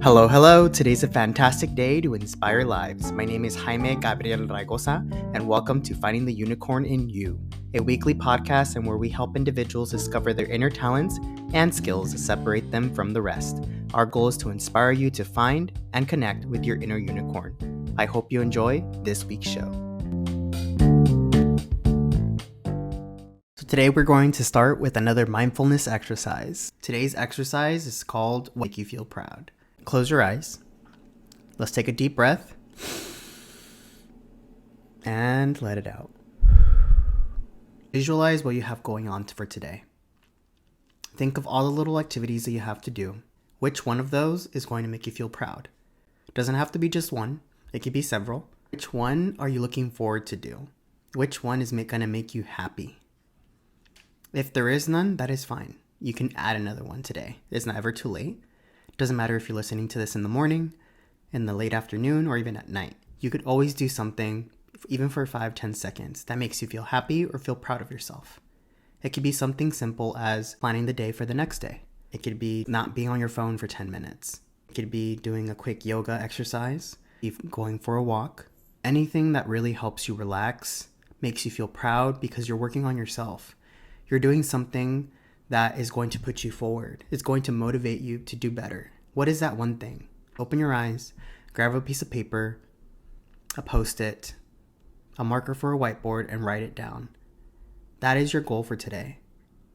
Hello. Today's a fantastic day to inspire lives. My name is Jaime G Raygoza, and welcome to Finding the Unicorn in You, a weekly podcast and where we help individuals discover their inner talents and skills that separate them from the rest. Our goal is to inspire you to find and connect with your inner unicorn. I hope you enjoy this week's show. So today we're going to start with another mindfulness exercise. Today's exercise is called Make You Feel Proud. Close your eyes. Let's take a deep breath and let it out. Visualize what you have going on for today. Think of all the little activities that you have to do. Which one of those is going to make you feel proud? It doesn't have to be just one. It could be several. Which one are you looking forward to do? Which one is going to make you happy? If there is none, that is fine. You can add another one today. It's never too late. Doesn't matter if you're listening to this in the morning, in the late afternoon, or even at night. You could always do something, even for 5-10 seconds, that makes you feel happy or feel proud of yourself. It could be something simple as planning the day for the next day. It could be not being on your phone for 10 minutes. It could be doing a quick yoga exercise, going for a walk. Anything that really helps you relax, makes you feel proud because you're working on yourself. You're doing something that is going to put you forward. It's going to motivate you to do better. What is that one thing? Open your eyes, grab a piece of paper, a Post-it, a marker for a whiteboard, and write it down. That is your goal for today.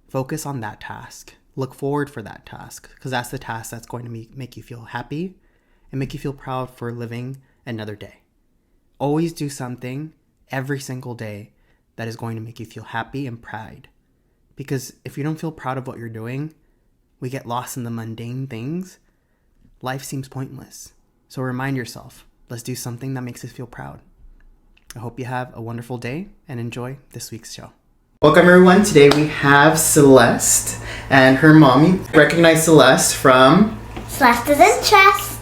Focus on that task. Look forward for that task, because that's the task that's going to make you feel happy and make you feel proud for living another day. Always do something every single day that is going to make you feel happy and proud. Because if you don't feel proud of what you're doing, we get lost in the mundane things. Life seems pointless. So remind yourself, let's do something that makes us feel proud. I hope you have a wonderful day and enjoy this week's show. Welcome everyone. Today we have Celeste and her mommy. Recognize Celeste from Celeste's Interest.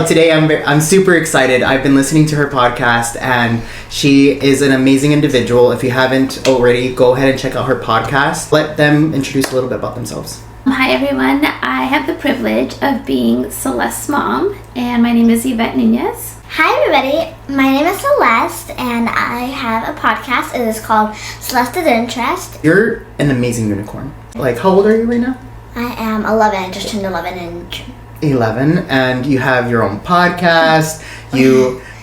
Today I'm super excited. I've been listening to her podcast and she is an amazing individual. If you haven't already, go ahead and check out her podcast. Let them introduce a little bit about themselves. Hi everyone, I have the privilege of being Celeste's mom and my name is Yvette Nunez. Hi everybody, my name is Celeste and I have a podcast. It is called Celeste's Interest. You're an amazing unicorn. Like, how old are you right now? I am 11. I just turned 11 in June. 11, and you have your own podcast.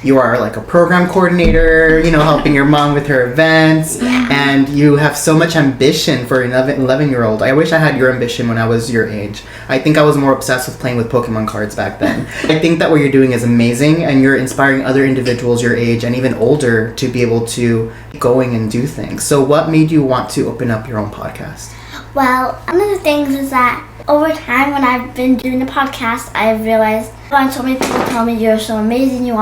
You are like a program coordinator, helping your mom with her events, and you have so much ambition for an 11-year-old. I wish I had your ambition when I was your age. I think I was more obsessed with playing with Pokemon cards back then. I think that what you're doing is amazing, and you're inspiring other individuals your age and even older to be able to keep going and do things. So what made you want to open up your own podcast? Well, one of the things is that over time when I've been doing the podcast, I've realized so many people tell me you're so amazing, you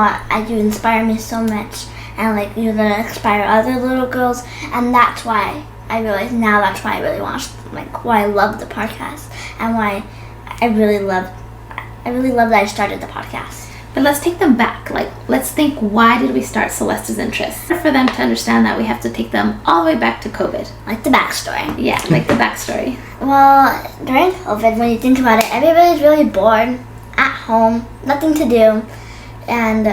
inspire me so much, and you're gonna inspire other little girls, and that's why I realized now that's why I really want, why I love the podcast, and why I really love that I started the podcast. But let's take them back. Let's think, why did we start Celeste's Interest? For them to understand that, we have to take them all the way back to COVID. Like the backstory. Yeah, like the backstory. Well, during COVID, when you think about it, everybody's really bored, at home, nothing to do. And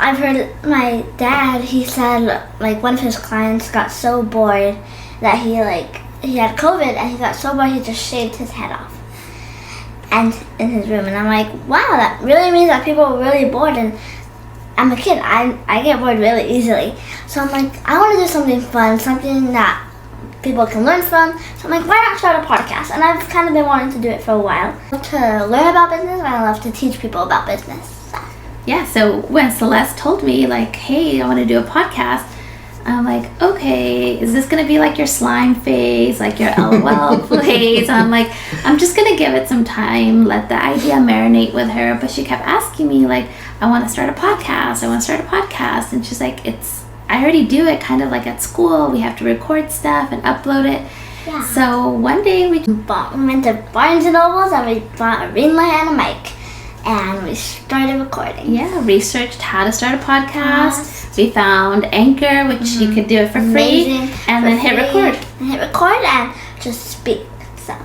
I've heard my dad, he said, one of his clients got so bored that he had COVID, and he got so bored he just shaved his head off. And in his room, and I'm like, wow, that really means that people are really bored, and I'm a kid, I get bored really easily. So I'm like, I want to do something fun, something that people can learn from. So I'm like, why not start a podcast? And I've kind of been wanting to do it for a while. I love to learn about business, and I love to teach people about business. Yeah, so when Celeste told me, hey, I want to do a podcast, I'm like, okay, is this going to be like your slime phase, like your LOL phase? I'm like, I'm just going to give it some time, let the idea marinate with her. But she kept asking me, I want to start a podcast. And she's like, I already do it kind of like at school. We have to record stuff and upload it. Yeah. So one day we went to Barnes & Nobles and we bought a ring light and a mic. And we started recording. Yeah, researched how to start a podcast. We found Anchor, which you could do it for free. And then hit record. And hit record and just speak. So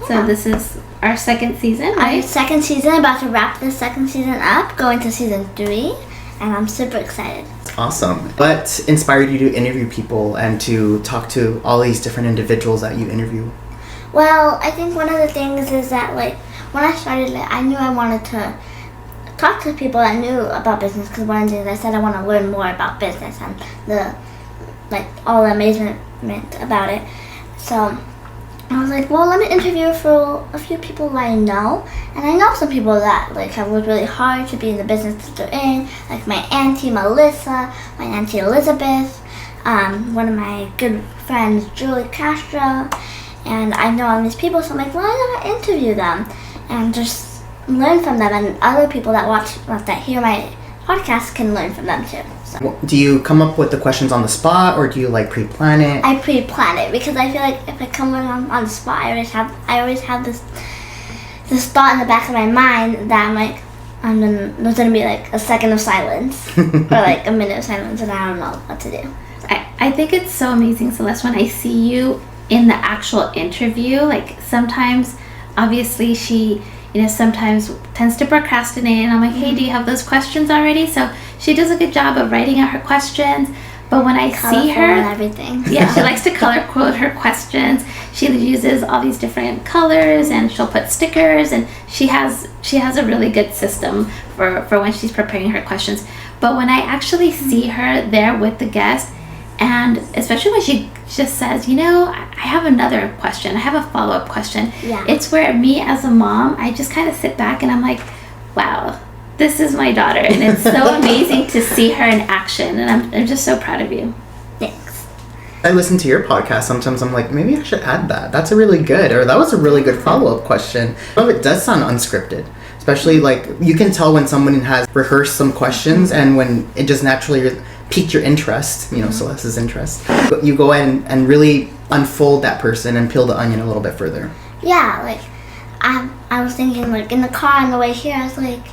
So this is our second season, right? Our second season, about to wrap the second season up, going to season 3, and I'm super excited. Awesome. What inspired you to interview people and to talk to all these different individuals that you interview? Well, I think one of the things is that, like, when I started it, I knew I wanted to talk to people that knew about business, because one of the things I said, I want to learn more about business and all the amazement about it. So I was like, well, let me interview for a few people that I know. And I know some people that have worked really hard to be in the business that they're in, like my auntie Melissa, my auntie Elizabeth, one of my good friends, Julie Castro. And I know all these people, so I'm like, why don't I interview them and just learn from them, and other people that hear my podcast can learn from them too. So. Do you come up with the questions on the spot, or do you pre-plan it? I pre-plan it, because I feel like if I come on the spot, I always have this thought in the back of my mind that there's gonna be a second of silence or a minute of silence, and I don't know what to do. I think it's so amazing, Celeste, when I see you in the actual interview. Sometimes, obviously, she sometimes tends to procrastinate, and I'm like, hey, do you have those questions already? So she does a good job of writing out her questions. But when I see her, and everything. Yeah, she likes to color code her questions. She uses all these different colors, and she'll put stickers, and she has a really good system for when she's preparing her questions. But when I actually see her there with the guest, and especially when she just says, I have another question, I have a follow-up question. Yeah. It's where me as a mom, I just kind of sit back and I'm like, wow, this is my daughter. And it's so amazing to see her in action. And I'm just so proud of you. Thanks. I listen to your podcast. Sometimes I'm like, maybe I should add that. That's a really good, or that was a really good follow-up question. But it does sound unscripted. Especially you can tell when someone has rehearsed some questions and when it just naturally piqued your interest, Celeste's interest. You go in and really unfold that person and peel the onion a little bit further. Yeah, I was thinking in the car on the way here, I was like,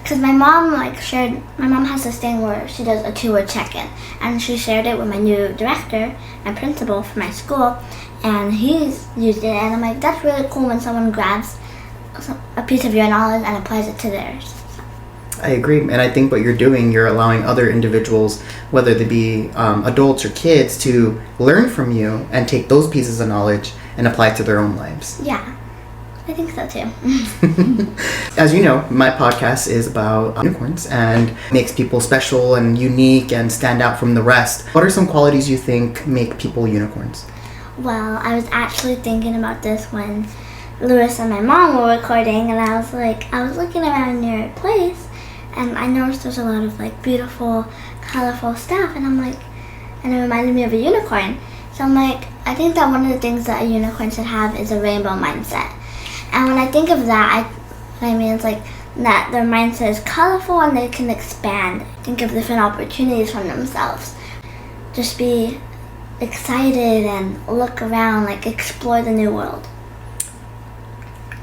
because my mom my mom has this thing where she does a 2-word check-in, and she shared it with my new director and principal for my school, and he's used it, and I'm like, that's really cool when someone grabs a piece of your knowledge and applies it to theirs. I agree, and I think what you're doing, you're allowing other individuals, whether they be adults or kids, to learn from you and take those pieces of knowledge and apply it to their own lives. Yeah, I think so too. As you know, my podcast is about unicorns and makes people special and unique and stand out from the rest. What are some qualities you think make people unicorns? Well, I was actually thinking about this when Lewis and my mom were recording, and I was looking around your place, and I noticed there's a lot of beautiful, colorful stuff, and and it reminded me of a unicorn. So I'm like, I think that one of the things that a unicorn should have is a rainbow mindset. And when I think of that, what I mean is that their mindset is colorful and they can expand, think of different opportunities for themselves. Just be excited and look around, explore the new world.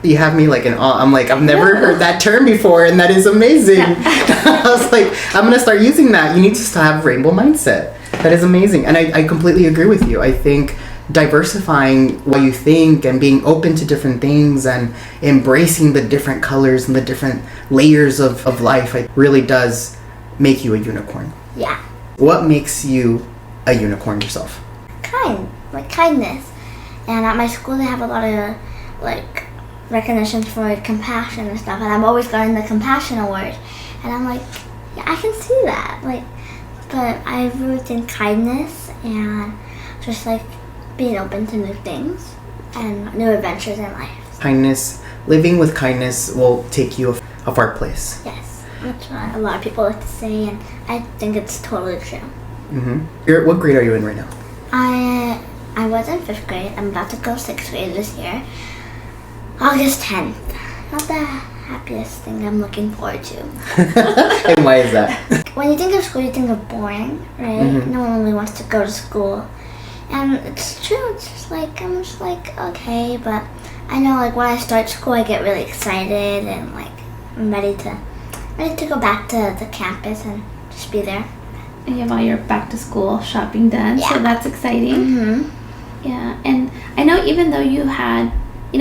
You have me in awe. I'm I've never heard that term before, and that is amazing. I was I'm going to start using that. You need to have rainbow mindset. That is amazing. And I completely agree with you. I think diversifying what you think and being open to different things and embracing the different colors and the different layers of life, it really does make you a unicorn. Yeah. What makes you a unicorn yourself? Kindness. And at my school they have a lot of recognition for compassion and stuff, and I'm always getting the compassion award, and I'm yeah, I can see that, but I really think kindness and just being open to new things and new adventures in life. Kindness, living with kindness will take you a far place. Yes, that's what a lot of people like to say, and I think it's totally true. Mm-hmm. What grade are you in right now? I was in 5th grade. I'm about to go 6th grade this year. August 10th. Not the happiest thing I'm looking forward to. And why is that? When you think of school, you think of boring, right? Mm-hmm. No one really wants to go to school. And it's true. It's just I'm just okay. But I know when I start school, I get really excited and I'm ready to go back to the campus and just be there. And you have all your back to school shopping done, so that's exciting. Mm-hmm. Yeah, and I know even though you had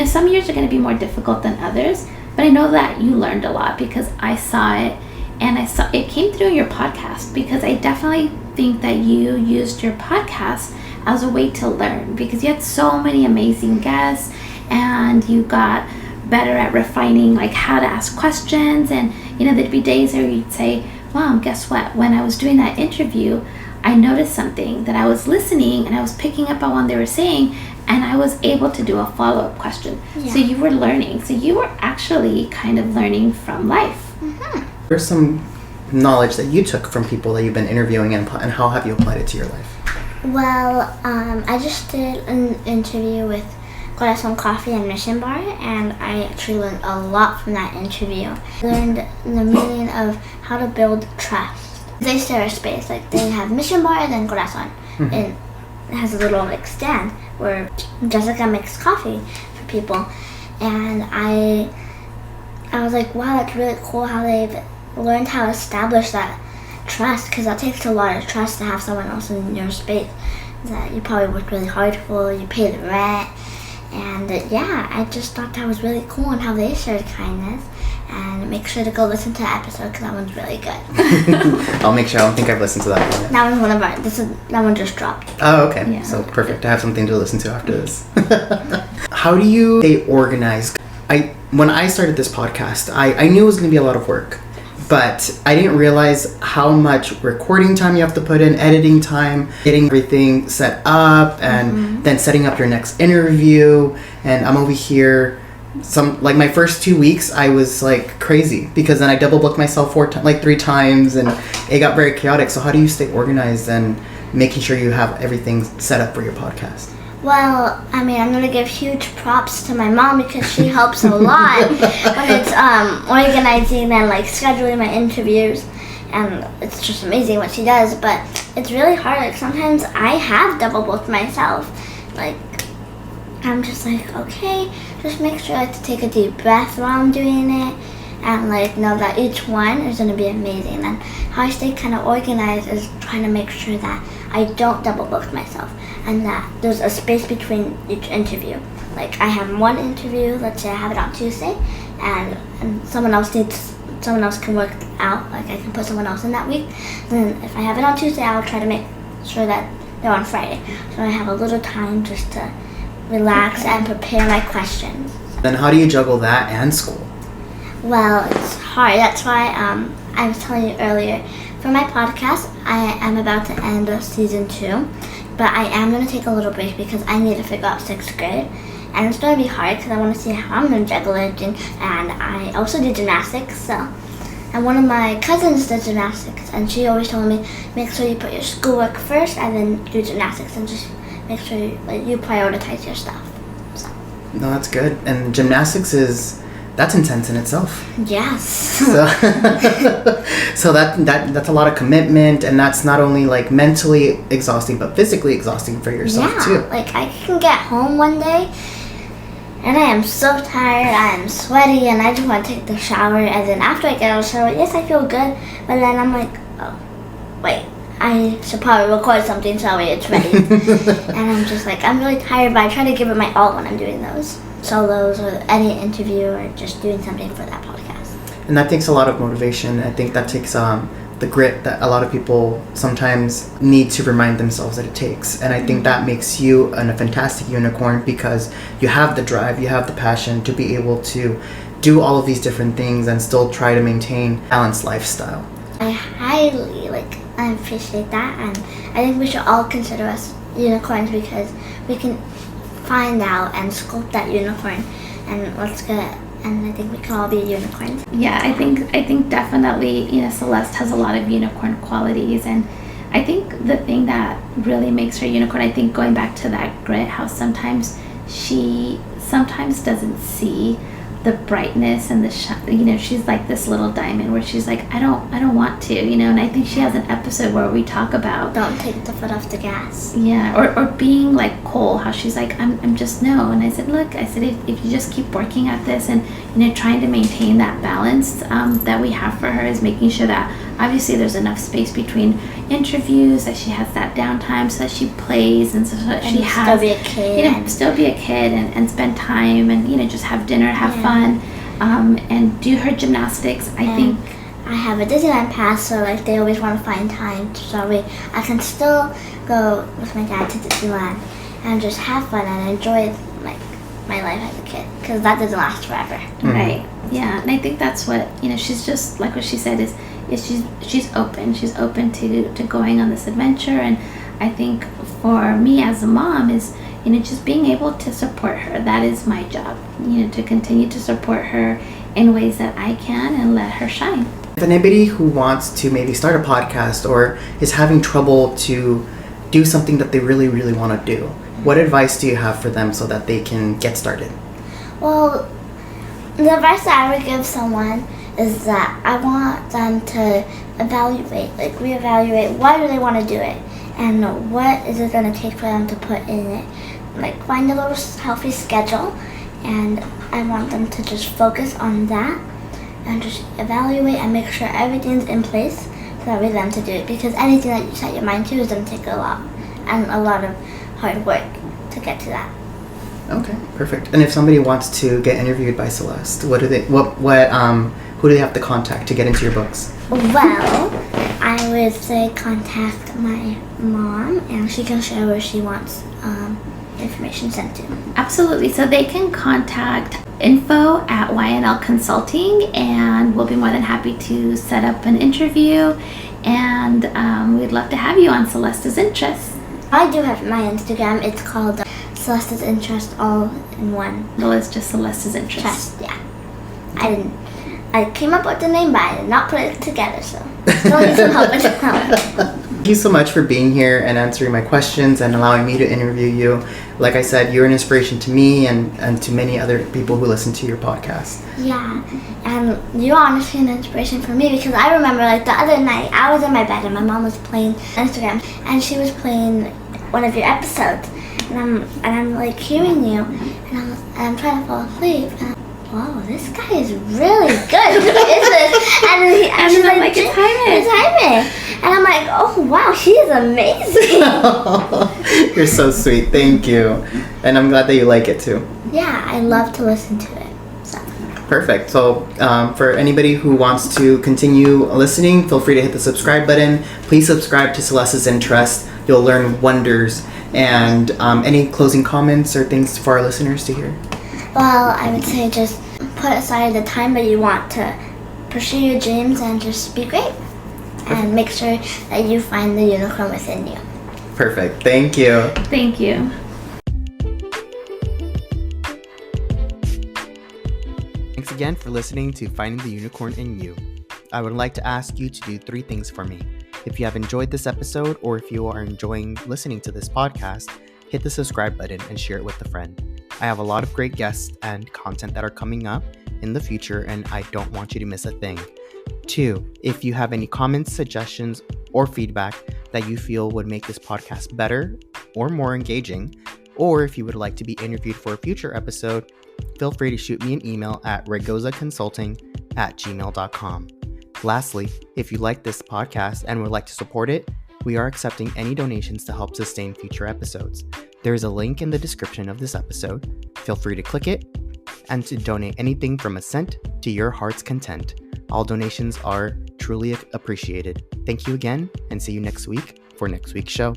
some years are going to be more difficult than others, but I know that you learned a lot because I saw it, and I saw it came through in your podcast, because I definitely think that you used your podcast as a way to learn, because you had so many amazing guests and you got better at refining like how to ask questions. And there'd be days where you'd say, Mom, guess what, when I was doing that interview, I noticed something, that I was listening and I was picking up on what they were saying, and I was able to do a follow-up question. So you were learning, so you were actually kind of learning from life. There's some knowledge that you took from people that you've been interviewing, and how have you applied it to your life? Well, I just did an interview with Corazon Coffee and Mission Bar, and I actually learned a lot from that interview. I learned the meaning of how to build trust. They share a space, like they have Mission Bar and then Corazon. And it has a little like stand where Jessica makes coffee for people. And I was like, wow, that's really cool how they've learned how to establish that trust, because that takes a lot of trust to have someone else in your space that you probably worked really hard for, you pay the rent. And I just thought that was really cool, and how they shared kindness. And make sure to go listen to that episode, because that one's really good. I'll make sure. I don't think I've listened to that one. That one's one of our. That one just dropped. Oh, okay. Yeah. So perfect. I have something to listen to after this. How do you stay organized? When I started this podcast, I knew it was going to be a lot of work, but I didn't realize how much recording time you have to put in, editing time, getting everything set up, and then setting up your next interview. And I'm over here. My first 2 weeks, I was like crazy, because then I double booked myself 3 times, and it got very chaotic. So how do you stay organized and making sure you have everything set up for your podcast? Well, I'm going to give huge props to my mom, because she helps a lot when it's organizing and like scheduling my interviews, and it's just amazing what she does. But it's really hard. Like sometimes I have double booked myself. Like I'm just like, okay, just make sure to take a deep breath while I'm doing it, and like know that each one is going to be amazing. And how I stay kind of organized is trying to make sure that I don't double book myself, and that there's a space between each interview. Like I have one interview, let's say I have it on Tuesday, and someone else can work out, like I can put someone else in that week. Then if I have it on Tuesday, I'll try to make sure that they're on Friday, so I have a little time just to relax and prepare my questions. Then how do you juggle that and school? Well, it's hard. That's why I was telling you earlier, for my podcast, I am about to end season 2, but I am going to take a little break because I need to figure out 6th grade. And it's going to be hard because I want to see how I'm going to juggle it. And I also do gymnastics, and one of my cousins does gymnastics, and she always told me, make sure you put your schoolwork first and then do gymnastics, and just make sure you prioritize your stuff. So. No, that's good. And gymnastics that's intense in itself. Yes. So that's a lot of commitment, and that's not only like mentally exhausting but physically exhausting for yourself too. Like I can get home one day and I am so tired, I am sweaty, and I just want to take the shower, and then after I get out of the shower, yes, I feel good, but then I'm like, oh, wait, I should probably record something so it's ready. And I'm just like, I'm really tired, but I try to give it my all when I'm doing those solos or any interview or just doing something for that podcast. And that takes a lot of motivation. I think that takes the grit that a lot of people sometimes need to remind themselves that it takes. And I think that makes you a fantastic unicorn, because you have the drive, you have the passion to be able to do all of these different things and still try to maintain a balanced lifestyle. I highly I appreciate that, and I think we should all consider us unicorns, because we can find out and sculpt that unicorn, and let's get it. And I think we can all be unicorns. Yeah, I think definitely, Celeste has a lot of unicorn qualities, and I think the thing that really makes her unicorn, I think going back to that grit, how sometimes she doesn't see the brightness and the shine. She's like this little diamond where she's like, I don't want to, and I think she has an episode where we talk about don't take the foot off the gas. Yeah, or being like coal, how she's like, I'm just no. And I said, look, if you just keep working at this and trying to maintain that balance that we have for her, is making sure that obviously there's enough space between interviews that she has that downtime so that she plays and so that she has still be a kid. still be a kid and spend time and just have dinner, have fun, and do her gymnastics. I think I have a Disneyland pass, so like they always want to find time so I can still go with my dad to Disneyland and just have fun and enjoy like my life as a kid, because that doesn't last forever. Right. Yeah. And I think that's what she's just like what she said is she's open to going on this adventure. And I think for me as a mom is just being able to support her. That is my job, to continue to support her in ways that I can and let her shine. If anybody who wants to maybe start a podcast or is having trouble to do something that they really, really want to do, what advice do you have for them so that they can get started? Well, the advice that I would give someone is that I want them to reevaluate why do they want to do it and what is it going to take for them to put in it. Like, find a little healthy schedule, and I want them to just focus on that and just evaluate and make sure everything's in place so that we're them to do it, because anything that you set your mind to is going to take a lot of hard work to get to that. Okay, perfect. And if somebody wants to get interviewed by Celeste, who do they have to contact to get into your books? Well, I would say contact my mom, and she can share where she wants information sent to. Absolutely. So they can contact info at YNL Consulting, and we'll be more than happy to set up an interview. And we'd love to have you on Celeste's Interest. I do have my Instagram. It's called Celeste's Interest, all in one. Well, it's just Celeste's Interest. Yeah. I came up with the name, but I did not put it together, so still need some help with that. Thank you so much for being here and answering my questions and allowing me to interview you. Like I said, you're an inspiration to me and to many other people who listen to your podcast. Yeah, and you're honestly an inspiration for me, because I remember like the other night I was in my bed and my mom was playing Instagram and she was playing one of your episodes, and I'm like hearing you, and I'm trying to fall asleep. And wow, this guy is really good. Who is this? And she's like, it's Jaime. And I'm like, oh wow, he is amazing. You're so sweet. Thank you. And I'm glad that you like it too. Yeah, I love to listen to it. So. Perfect. So for anybody who wants to continue listening, feel free to hit the subscribe button. Please subscribe to Celeste's Interest. You'll learn wonders. And any closing comments or things for our listeners to hear? Well, I would say just put aside the time that you want to pursue your dreams and just be great. And make sure that you find the unicorn within you. Perfect. Thank you. Thank you. Thanks again for listening to Finding the Unicorn in You. I would like to ask you to do 3 things for me. If you have enjoyed this episode, or if you are enjoying listening to this podcast, hit the subscribe button and share it with a friend. I have a lot of great guests and content that are coming up in the future, and I don't want you to miss a thing. 2, if you have any comments, suggestions, or feedback that you feel would make this podcast better or more engaging, or if you would like to be interviewed for a future episode, feel free to shoot me an email at raygozaconsulting@gmail.com. Lastly, if you like this podcast and would like to support it, we are accepting any donations to help sustain future episodes. There is a link in the description of this episode. Feel free to click it and to donate anything from a cent to your heart's content. All donations are truly appreciated. Thank you again, and see you next week for next week's show.